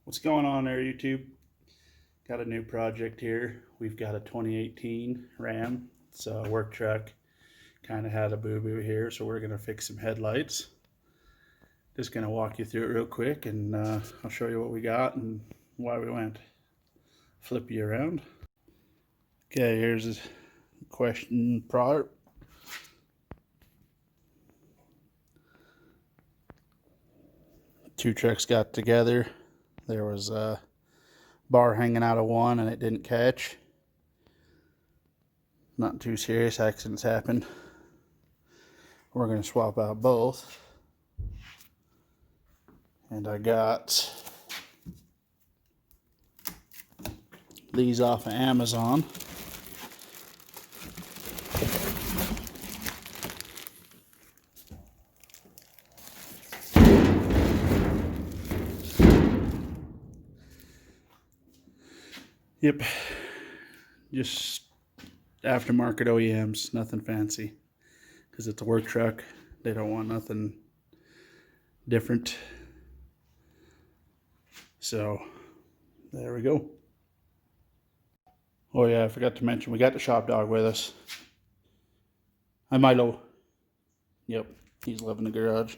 What's going on there, YouTube? Got a new project here. We've got a 2018 Ram. It's a work truck. Kind of had a boo-boo here, so we're gonna fix some headlights. Just gonna walk you through it real quick, and I'll show you what we got and why we went. Flip you around. Okay, here's a question part. Two trucks got together. There was a bar hanging out of one and it didn't catch. Not too serious, accidents happen. We're going to swap out both. And I got these off of Amazon. Yep, just aftermarket OEMs, nothing fancy, because it's a work truck. They don't want nothing different. So there we go. Oh yeah, I forgot to mention, we got the shop dog with us. Hi Milo. Yep, he's living in the garage.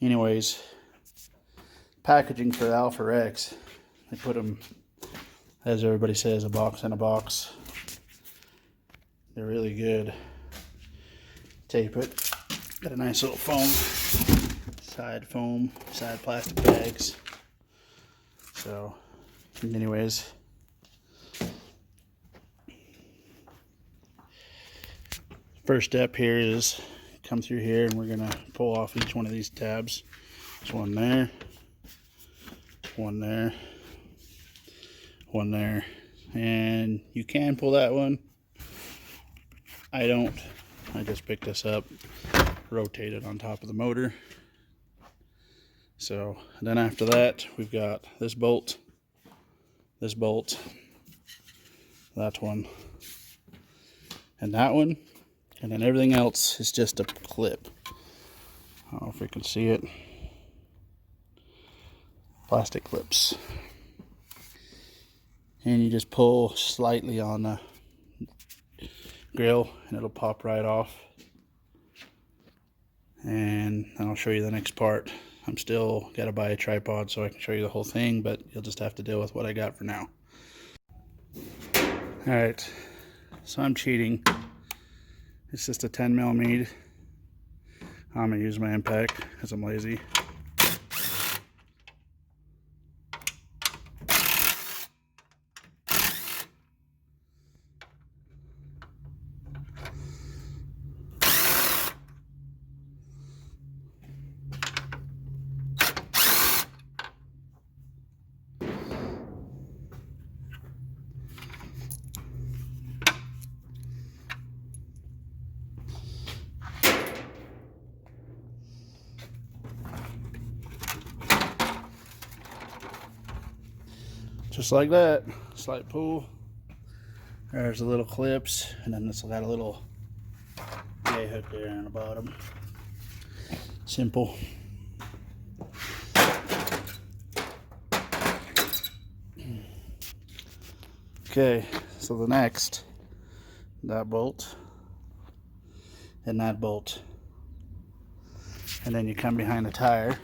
Anyways, packaging for the Alpha Rex. They put them, as everybody says, a box in a box. They're really good. Tape it. Got a nice little foam, side plastic bags. So, anyways, first step here is come through here, and we're gonna pull off each one of these tabs. There's one there, one there, one there, and you can pull that one. I don't. I just picked this up, rotate it on top of the motor. So, and then after that, we've got this bolt, that one, and that one, and then everything else is just a clip. I don't know if you can see it. Plastic clips. And you just pull slightly on the grill and it'll pop right off. And I'll show you the next part. I'm still gotta buy a tripod so I can show you the whole thing, but you'll just have to deal with what I got for now. Alright, so I'm cheating. It's just a 10mm. I'm gonna use my impact because I'm lazy. Just like that, slight pull. There's the little clips, and then this got a little J hook there on the bottom. Simple. Okay, so the next, that bolt and that bolt, and then you come behind the tire,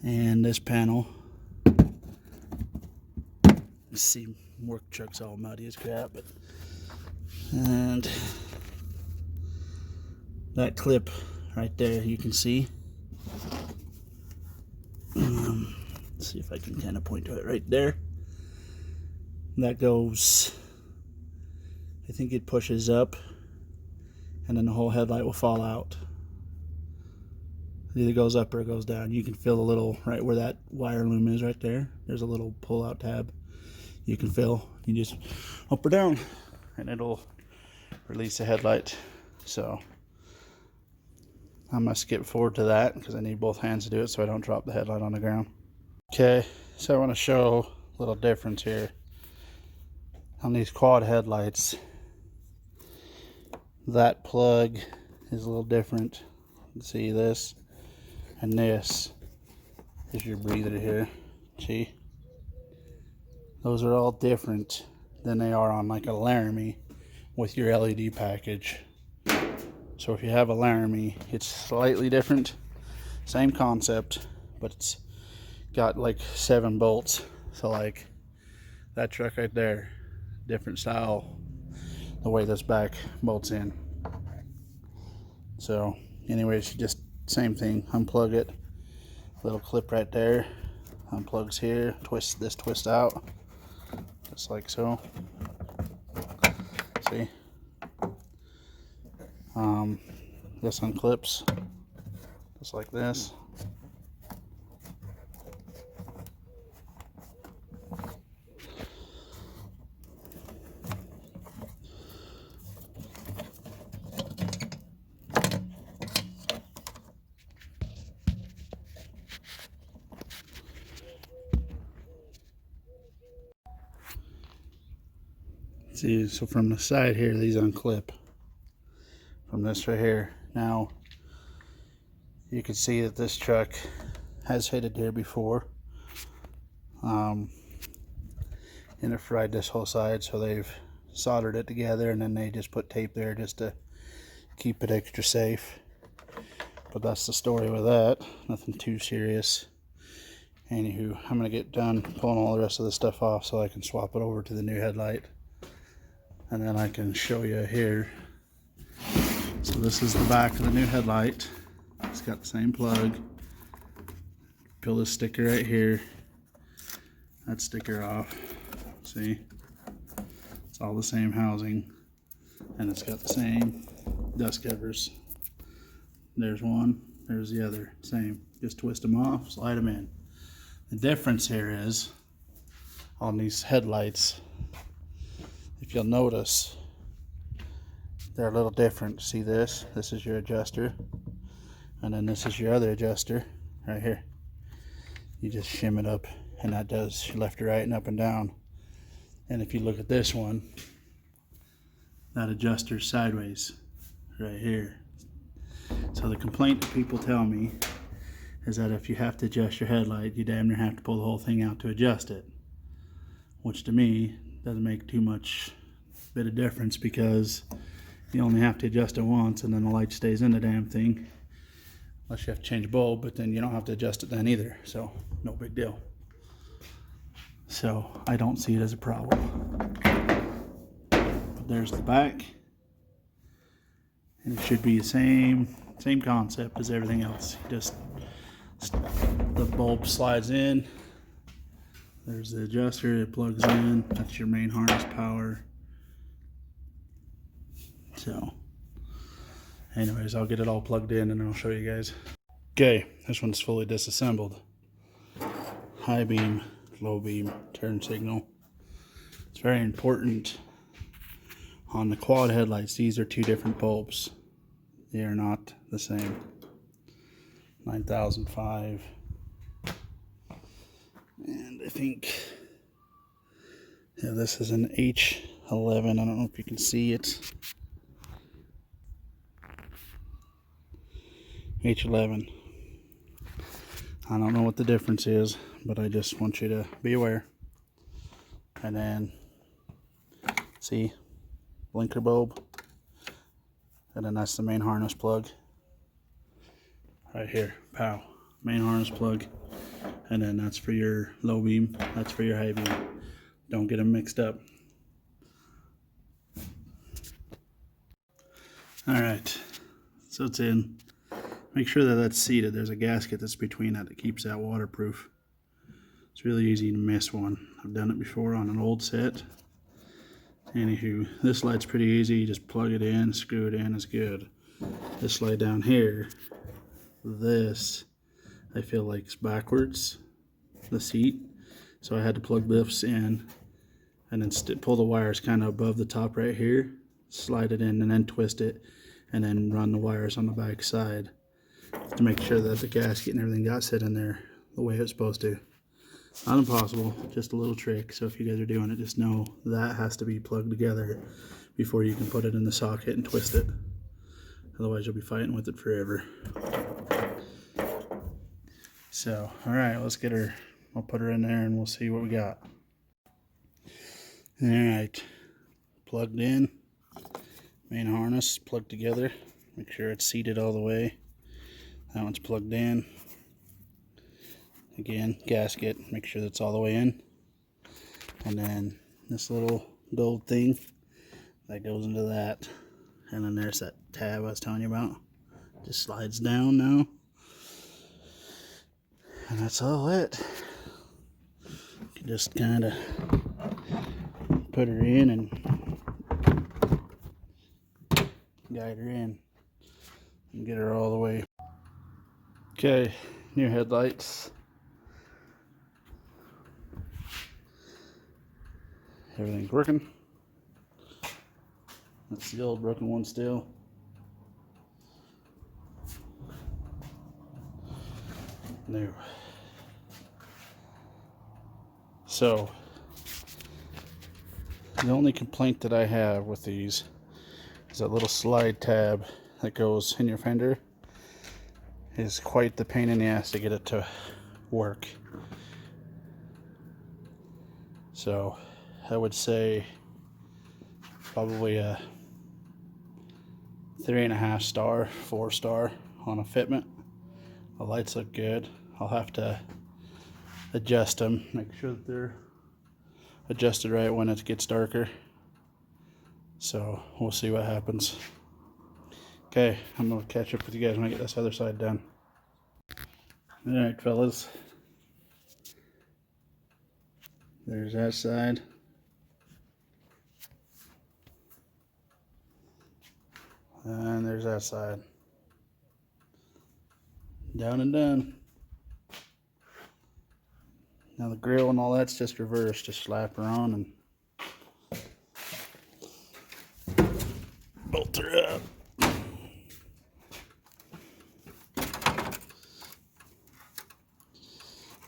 and this panel. See, work truck's all muddy as crap, but and that clip right there you can see. Let's see if I can kind of point to it right there. That goes, I think it pushes up, and then the whole headlight will fall out. It either goes up or it goes down. You can feel a little right where that wire loom is right there. There's a little pull out tab. You can feel, you just up or down and it'll release the headlight. So I'm gonna skip forward to that because I need both hands to do it so I don't drop the headlight on the ground. Okay, so I want to show a little difference here on these quad headlights. That plug is a little different. See this and this Here's your breather here. See? Those are all different than they are on like a Laramie with your LED package. So if you have a Laramie, it's slightly different. Same concept, but it's got like 7 bolts. So like that truck right there, different style, the way this back bolts in. So anyways, just same thing, unplug it, little clip right there, unplugs here, twist out, just like so. See? This unclips, just like this. See, so from the side here, these unclip from this right here. Now, you can see that this truck has hit a deer before. And it fried this whole side, so they've soldered it together and then they just put tape there just to keep it extra safe. But that's the story with that. Nothing too serious. Anywho, I'm gonna get done pulling all the rest of the stuff off so I can swap it over to the new headlight. And then I can show you here. So this is the back of the new headlight. It's got the same plug. Peel this sticker right here. That sticker off. See? It's all the same housing. And it's got the same dust covers. There's one, there's the other. Same. Just twist them off, slide them in. The difference here is on these headlights, if you'll notice, they're a little different. See this? This is your adjuster. And then this is your other adjuster right here. You just shim it up and that does left to right and up and down. And if you look at this one, that adjuster's sideways right here. So the complaint that people tell me is that if you have to adjust your headlight, you damn near have to pull the whole thing out to adjust it. Which to me doesn't make too much bit of difference because you only have to adjust it once and then the light stays in the damn thing. Unless you have to change a bulb, but then you don't have to adjust it then either. So no big deal. So I don't see it as a problem. But there's the back. And it should be the same concept as everything else. Just the bulb slides in. There's the adjuster, it plugs in. That's your main harness power. So anyways, I'll get it all plugged in and I'll show you guys. Okay, this one's fully disassembled. High beam, low beam, turn signal. It's very important on the quad headlights. These are 2 different bulbs. They are not the same. 9005. And I think, yeah, this is an H11. I don't know if you can see it. H11. I don't know what the difference is, but I just want you to be aware. And then, see, blinker bulb. And then that's the main harness plug. Right here, pow. Main harness plug. And then that's for your low beam, that's for your high beam. Don't get them mixed up. Alright, so it's in. Make sure that that's seated. There's a gasket that's between that keeps that waterproof. It's really easy to miss one. I've done it before on an old set. Anywho, this light's pretty easy. You just plug it in, screw it in, it's good. This light down here, this, I feel like it's backwards, the seat. So I had to plug this in and then pull the wires kind of above the top right here, slide it in and then twist it and then run the wires on the back side to make sure that the gasket and everything got set in there the way it's supposed to. Not impossible, just a little trick. So if you guys are doing it, just know that has to be plugged together before you can put it in the socket and twist it. Otherwise you'll be fighting with it forever. So, all right, let's get her. I'll put her in there and we'll see what we got. All right, plugged in. Main harness plugged together. Make sure it's seated all the way. That one's plugged in. Again, gasket, make sure that's all the way in. And then this little gold thing that goes into that. And then there's that tab I was telling you about. Just slides down now. And that's all it. You can just kind of put her in and guide her in and get her all the way. Okay, new headlights. Everything's working. That's the old broken one still. New. So, the only complaint that I have with these is that little slide tab that goes in your fender is quite the pain in the ass to get it to work. So, I would say probably a 3.5 star, 4 star on a fitment. The lights look good. I'll have to adjust them, make sure that they're adjusted right when it gets darker. So we'll see what happens. Okay, I'm gonna catch up with you guys when I get this other side done. All right, fellas. There's that side. And there's that side. Down and done. Now the grill and all that's just reversed. Just slap her on and bolt her up.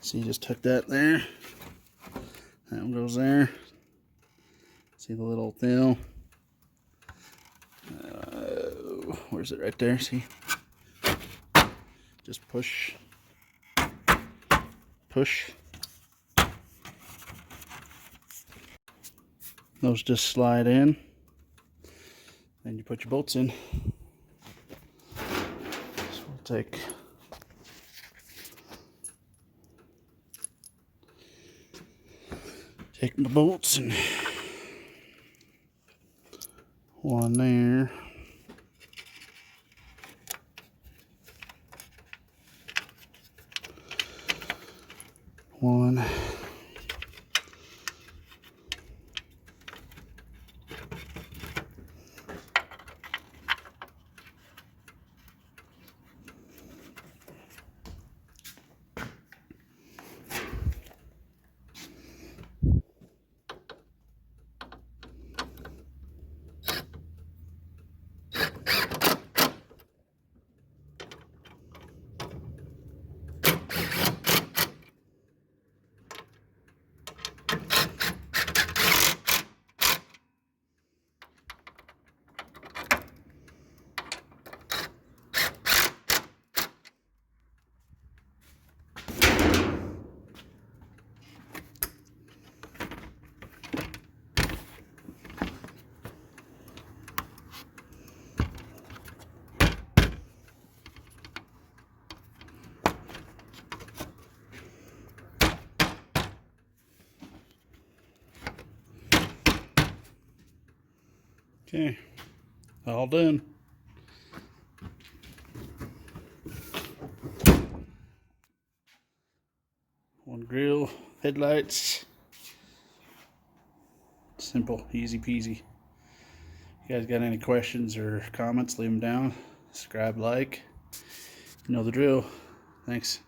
So you just tuck that there. That one goes there. See the little thing? Where's it? Right there, see? Just push. Push. Those just slide in. Then you put your bolts in. So we'll take my bolts and one there. One. Okay, all done. One grill, headlights. Simple, easy peasy. If you guys got any questions or comments, leave them down. Subscribe, like. You know the drill. Thanks.